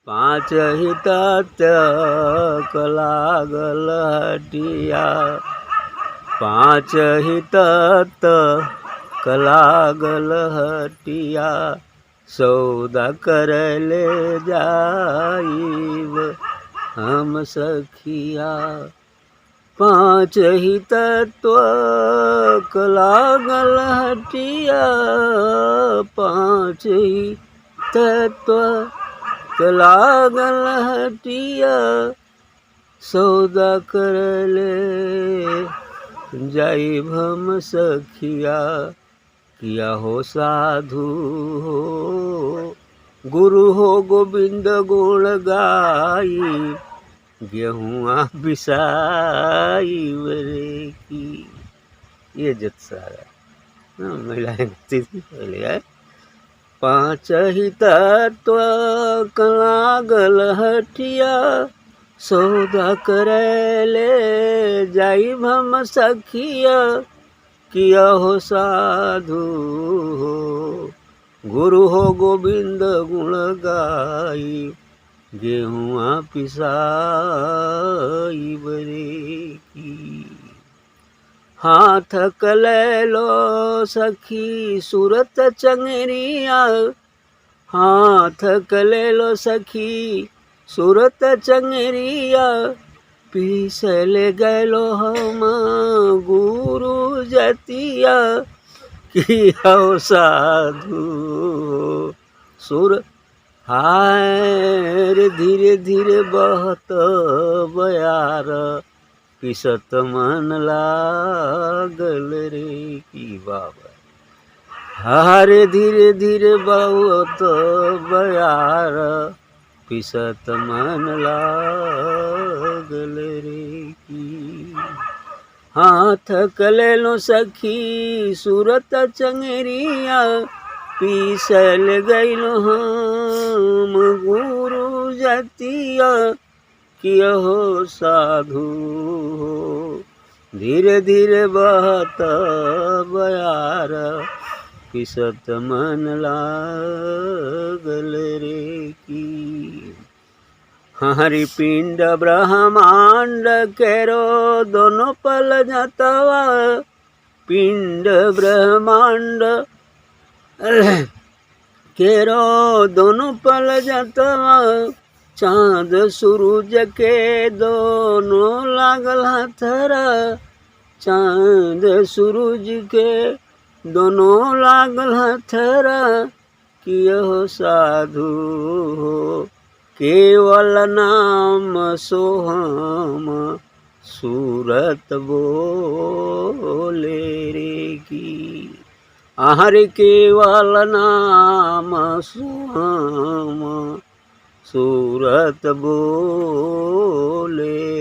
पाँच ही तत्व लागल हटिया, पाँच ही तत्व लागल हटिया, सौदा करले जाइब हम सखिया। पाँच ही तत्व लागल हटिया, पाँच ही तत्व लागल हटिया, सौदा करले जाइब हम सखिया। किया हो साधु हो गुरु हो गोविंद गुण गाई, गेहुआ बिसाई रे की। ये जत सारा महिलाएं पहले है। पाँच ही तत्व लागल हटिया, सौदा करले जाइब हम सखिया। किया हो साधु हो गुरु हो गोविंद गुण गाई, गेहुआ पिसाई बरे की। हाथ कले लो सखी सूरत चंगरिया, हाथ कले लो सखी सूरत चंगरिया, पीसल गलो हम गुरु जतिया। किया साधु सुर हाय रे धीरे धीरे बहत बयार, पिसत मन लागल रे की बाबा। हारे धीरे धीरे बहुत बयार, पिसत मन लागल रे की। हाथ कले लो सखी सूरत चंगरिया, पीसल गइलो हम गुरु जतिया। किया हो साधु हो धीरे धीरे बहत बयार, पिसत मन लागल रे की। हरि पिंड ब्रह्मांड केरो दोनों पल जतवा, पिंड ब्रह्मांड केरो दोनों पल जतवा, चांद सूरज के दोनों लागल हथरा, चांद सूरज के दोनों लागल हथरा। किया हो साधु हो केवल नाम सोहम सूरत बोले रे की। हरि केवल नाम सोहम सूरत बोले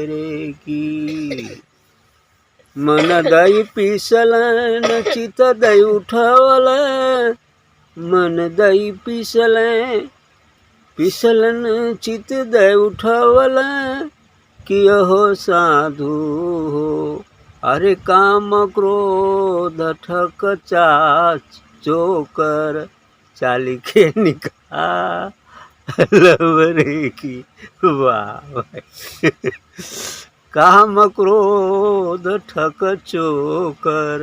रे की। मन दई पिसलन चित दई उठवल, मन दई पिसलन चित दय उठवल। किया हो साधु हो अरे काम क्रोध ठक चाच चोकर, चाली के निकाल रे की। वाह काम क्रोध ठक चोकर,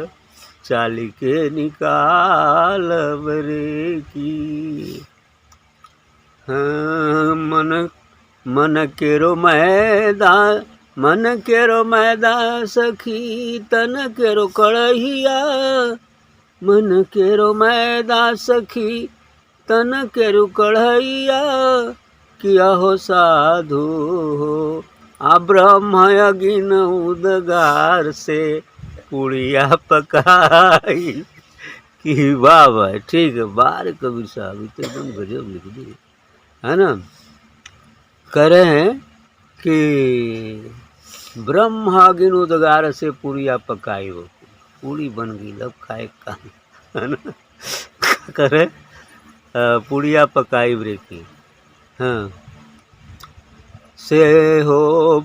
चाली के निकाल रे की। मन केरो मैदान, मन केरो मैदान सखी तन केरो कड़हिया, मन केरो मैदान सखी तन केरो कड़हिया। किया हो साधु हो आ ब्रह्म अगिन उदगार से पुड़िया पकाई की। वाह ठीक है। बार कबीर साहब तो एकदम गजब लिख दिए है ना। करें हैं कि ब्रह्मागिन उदगार से पूड़िया पकाई हो, पूड़ी बन गई लब खाए का है ना। करें पूड़िया पकाई ब्रेकी। हाँ से हो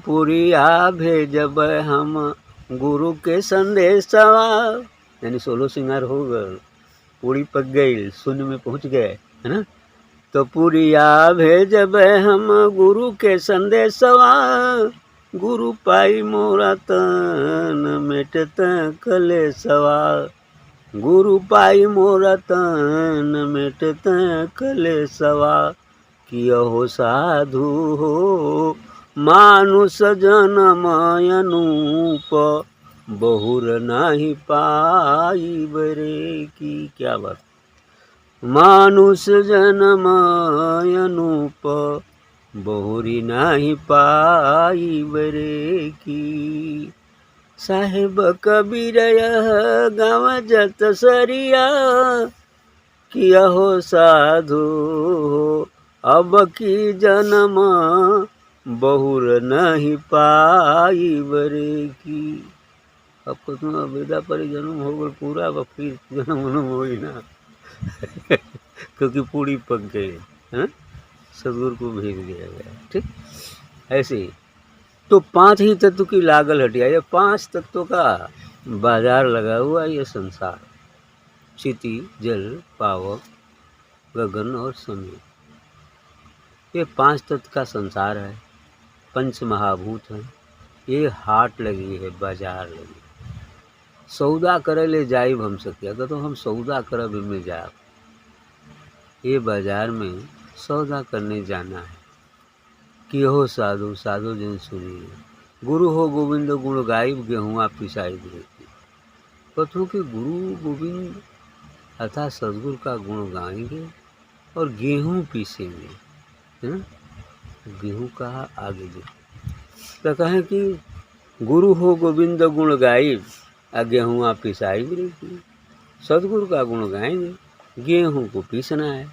पूड़िया भेजब हम गुरु के संदेशवा, यानी 16 सिंगार हो गए, पूड़ी पक गई, शून्य में पहुंच गए है ना। तो पुरिया भेजब हम गुरु के संदेशवा, गुरु पाई मोरा तन मिटत कलेसवा, गुरु पाई मोरा तन मिटत कलेसवा। कियहो साधु हो मानुष जन्म अनूप, बहुर नाही पाई बरे की। क्या बात। मानुष जन्म अनूप, बहुरी नाही पाई बरे की। साहेब कबीर यह गाँव जत सरिया, किया हो साधु हो अब की जन्म, बहुर नहीं पाई बरे की। अब कुछ बेदा पर जन्म हो गए पूरा, अब फिर जन्म हो ही ना क्योंकि पूरी पक गई है, सदगुरु को भेज दिया गया। ठीक ऐसे ही तो 5 ही तत्व की लागल हटिया। ये 5 तत्वों का बाजार लगा हुआ ये संसार, क्षिति जल पावक गगन और समय, ये 5 तत्व का संसार है। 5 महाभूत हैं। ये हाट लगी है, बाजार लगी। सौदा करे ले जाइब हम सके, अगर तो हम सौदा करब में जाए, ये बाजार में सौदा करने जाना है। कि हो साधु साधु जन सुनिए, गुरु हो गोविंद गुण गाइब, गेहुआ पिसाई देती। कथों कि गुरु गोविंद अर्थात सदगुरु का गुण गाएंगे और गेहूँ पीसेंगे, है ना। गेहूँ का आगे जो तो कहें कि गुरु हो गोविंद गुण गाइब, गेहूँ पिसाई देती। सदगुरु का गुण गाएंगे, गेहूँ को पीसना है।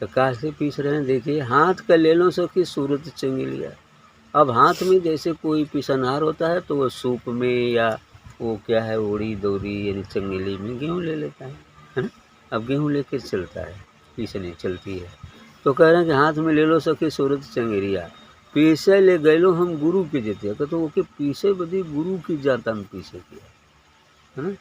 तो कैसे पीस रहे हैं देखिए, हाथ का ले लो सखी सूरत चंगेलिया। अब हाथ में जैसे कोई पिसनहार होता है तो वो सूप में या वो क्या है ओड़ी दौरी यानी चंगेली में गेहूँ ले लेता है ना। अब गेहूँ लेके चलता है, पीसने चलती है। तो कह रहे हैं कि हाथ में ले लो सखी सूरत चंगेलिया, पीसे ले गए लो हम गुरु के जेतिया। तो वो के पीसे बदी गुरु की जाता में पीसे किया, है ना।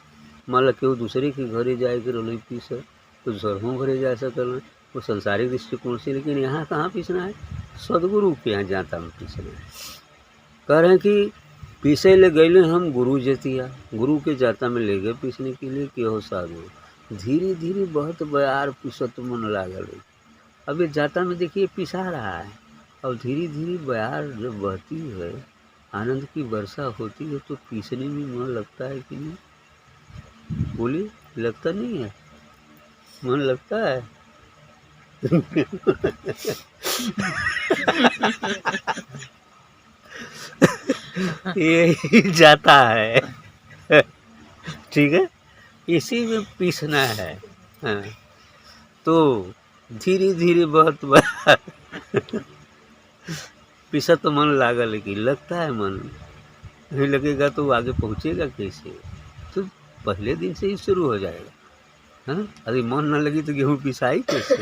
मान लो केहू दूसरे के घरे जाए के रोल पीसे तो सरहों घरे जा सकल, वो संसारिक दृष्टिकोण से। लेकिन यहाँ कहाँ पीसना है, सदगुरु के यहाँ जाता में पीसना है। कह रहे हैं कि पीसे ले गए हम गुरु जतिया, गुरु के जाता में ले गए पीसने के लिए। कि हो साधु धीरे धीरे बहुत बयार पीसत मन लागल। अब ये जाता में देखिए पिसा रहा है, और धीरे धीरे बयार जब बहती है, आनंद की वर्षा होती है, तो पीसने में मन लगता है कि नहीं? बोलिए, लगता नहीं है? मन लगता है यही जाता है, ठीक है। इसी में पीसना है। हाँ। तो धीरे धीरे बहुत पीसा तो मन लागा, लेकिन लगता है मन नहीं लगेगा तो आगे पहुँचेगा कैसे। तो पहले दिन से ही शुरू हो जाएगा। हाँ, अरे मन ना लगी तो गेहूँ पिसाई कैसे,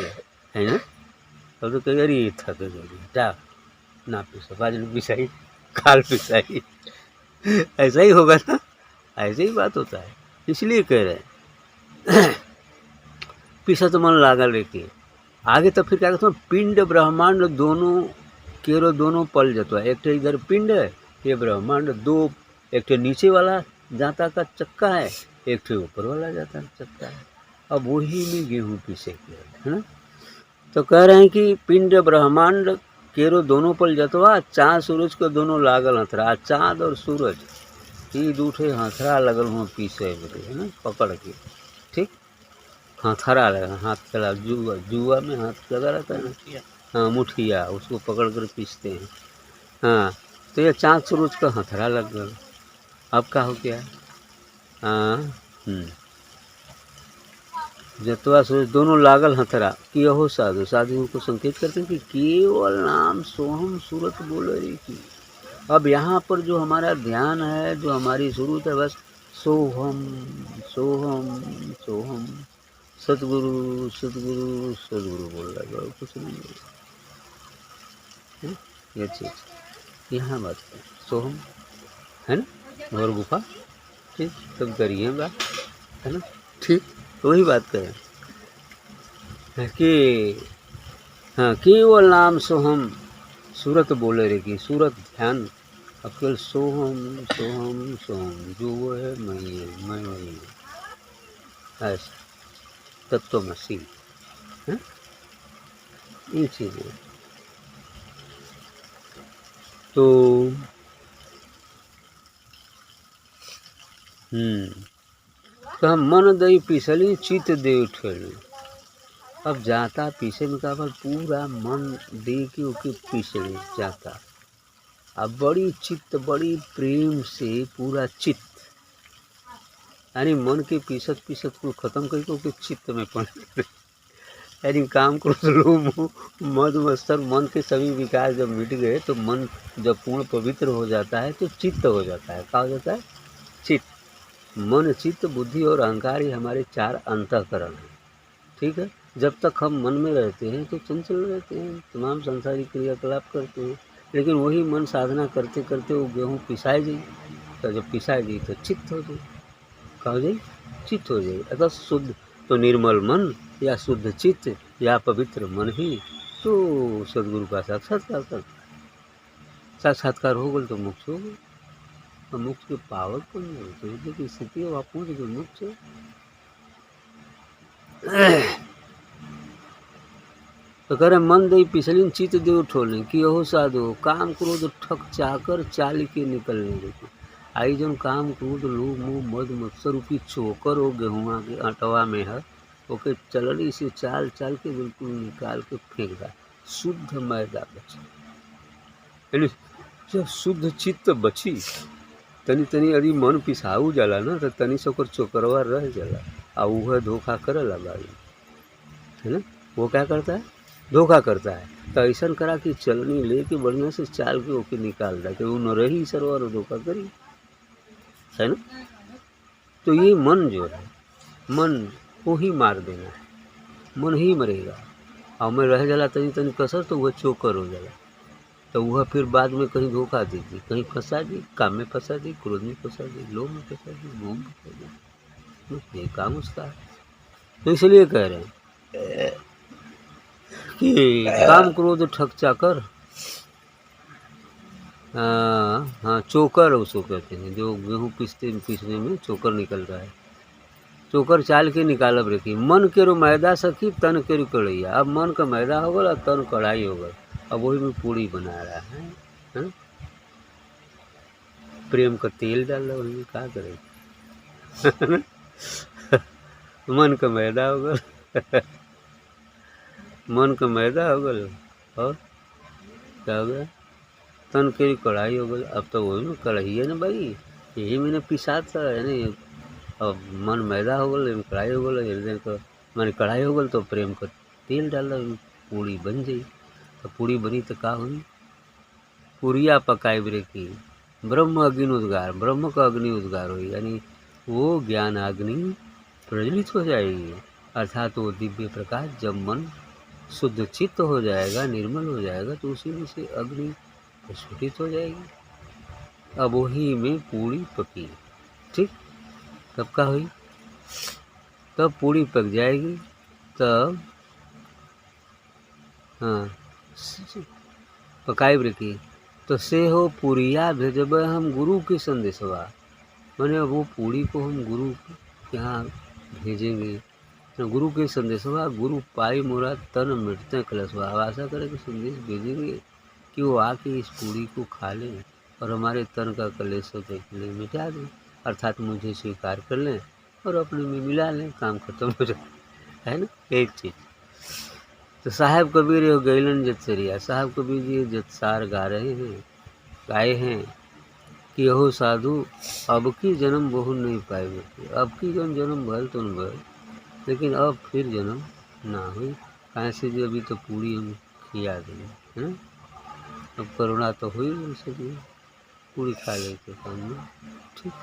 है ना। अब तो कहीं अरे थक गई जा ना पिसा, बाजू पिसाई काल पिसाई ऐसा ही होगा ना, ऐसे ही बात होता है। इसलिए कह रहे हैं पिसा तो मन लागा, लेके आगे तो फिर क्या कहते हैं, पिंड ब्रह्मांड दोनों केरो दोनों पल जाता है। एक तो इधर पिंड है, ये ब्रह्मांड दो, एक तो नीचे वाला जाता का चक्का है, एक तो ऊपर वाला जाता का चक्का है। अब वही में गेहूँ पीसे है ना। तो कह रहे हैं कि पिंड ब्रह्मांड केरो दोनों पल जतवा, चाँद सूरज को दोनों लागल हथरा। चाँद और सूरज ये दूठे हथरा लगल हुआ पीसे है ना, पकड़ के। ठीक, हथरा लगा, हाथ चला जुआ, जुआ में हाथ लगा रहता है ना। हाँ, मुठिया, उसको पकड़ कर पीसते हैं। हाँ, तो ये चाँद सूरज का हथरा लग गया। अब क्या हो गया। हाँ, जतवा सूरज दोनों लागल हथरा। कि हो साधु, साधु को संकेत करते हैं कि केवल नाम सोहम सूरत बोल रही थी। अब यहाँ पर जो हमारा ध्यान है, जो हमारी सूरत है, बस सोहम सोहम सोहम, सतगुरु सतगुरु सतगुरु बोल रहा है, और कुछ नहीं है। ये चीज़ यहाँ बात है, सोहम है ना, और गुफा। ठीक, तब करिए बात, है ना। ठीक, तो वही बात करें कि हाँ, केवल नाम सोहम सूरत बोले रे की सूरत ध्यान अकेल सोहम सोहम सोहम जो वो है मैं ही है, मैं वही हूँ, ऐसा तत्वमसी है ये चीज़ें। तो तो हम मन दई पिसली चित दे उठेली। अब जाता पीछे में का पूरा मन दे के ओके पीछे जाता। अब बड़ी चित्त बड़ी प्रेम से पूरा चित्त यानी मन के पीसत पीसत को खत्म करके ओके चित्त में पड़ यानी काम क्रोध लोभ मद मत्सर मन के सभी विकार जब मिट गए तो मन जब पूर्ण पवित्र हो जाता है तो चित्त हो जाता है। क्या हो जाता है? चित्त। मन चित्त बुद्धि और अहंकार ये हमारे 4 अंतःकरण हैं। ठीक है, जब तक हम मन में रहते हैं तो चंचल रहते हैं, तमाम सांसारिक क्रियाकलाप करते हैं, लेकिन वही मन साधना करते करते वो गेहूँ पिसाई जाए तो जब पिसाई जाए तो चित्त हो जाए। क्या हो जाए? चित्त हो जाए। अगर शुद्ध तो निर्मल मन या शुद्ध चित्त या पवित्र मन ही तो सदगुरु का साक्षात्कार कर साक्षात्कार हो गल तो मोक्ष हो गए। और मोक्ष के पावक कौन है? की स्थिति है वहाँ पहुँच गए मोक्ष। तो कह रहे मन दई पिछलिन चित दे उठोले कि यहो साधु काम क्रोध ठक चाकर चाल के निकलने देते। आई जन काम क्रोध लोभ मोह मद मत्सर रूपी चोकर हो गेहुआ के आटवा में है ओके चलनी से चाल चाल के बिल्कुल निकाल के फेंक दा। शुद्ध मैदा बची यानी जब शुद्ध चित्त बची तनी तनी यदि मन पिसाऊ जाला ना तो तनी से ओकर चोकरवा रह जाला आ वह धोखा करला बारी है ना। वो क्या करता है? धोखा करता है। तो ऐसा करा कि चलनी लेके बढ़िया से चाल के ओके निकाल दा कि वो न रही सरवर धोखा करी है ना। तो ये मन जो है मन को ही मार देना है, मन ही मरेगा। और में रह जाला तनी तनी कसर तो वह चोकर हो जाला तो वह फिर बाद में कहीं धोखा देती, कहीं फंसा दी, काम में फंसा दी, क्रोध में फंसा दी, लोभ में फंसा दी, मोह में फंसा दी। ये काम उसका है। तो इसलिए कह रहे हैं कि काम क्रोध ठक चाकर हाँ चोकर उसको कहते हैं जो गेहूँ पीसने में चोकर निकल रहा है। चोकर चाल के निकालब रखी मन के रो मैदा सखी तन के रो कढ़ैया। अब मन का मैदा हो गल और तन कढ़ाई हो गल। अब वही में पूड़ी बना रहा है हा? प्रेम का तेल डाल रहा वही में क्या करे मन का मैदा हो गल मन का मैदा हो गल और क्या हो गया? तन के कढ़ाई हो गई। अब तो वही में कढ़ाई है ना भाई, यही मैंने पिसा था यानी अब मन मैदा हो गल कढ़ाई हो गल हृदय का मैंने कढ़ाई हो गल तो प्रेम का तेल डाल पूड़ी बन गई। तो पूड़ी बनी तो का हुई? पुरिया पकाए ब्रे की ब्रह्म अग्नि उद्गार, ब्रह्म का अग्नि उद्गार हुई यानी वो ज्ञान अग्नि प्रज्वलित हो जाएगी। अर्थात वो दिव्य प्रकाश जब मन शुद्ध चित्त हो जाएगा निर्मल हो जाएगा तो उसी में से अग्नि प्रस्फुटित हो जाएगी। अब वही में पूड़ी पकी ठीक तब का हुई? तब पूड़ी पक जाएगी तब हाँ पकाई रखी तो से हो पुरिया भेजब हम गुरु के संदेशवा। मैंने वो पूड़ी को हम गुरु के यहाँ भेजेंगे तो गुरु के संदेशवा गुरु पाई मोरा तन मिटते कलशवा। आशा करें कि संदेश भेजेंगे कि वो आके इस पूड़ी को खा लें और हमारे तन का कलेश मिटा दें अर्थात मुझे स्वीकार कर लें और अपने में मिला लें, काम खत्म हो जाए है ना। एक चीज़ तो साहब कबीर हो गैलन जतसरिया। साहब कबीर जी जतसार गा रहे हैं गाए हैं कि यहो साधु अब की जन्म बहु नहीं पाएंगे। अब की जन्म भल तो न भल लेकिन अब फिर जन्म ना हुई कहाँ से जी अभी तो पूरी हम खिया देंगे है। अब करुणा तो हुई उनसे भी पूरी खा लेते काम में ठीक।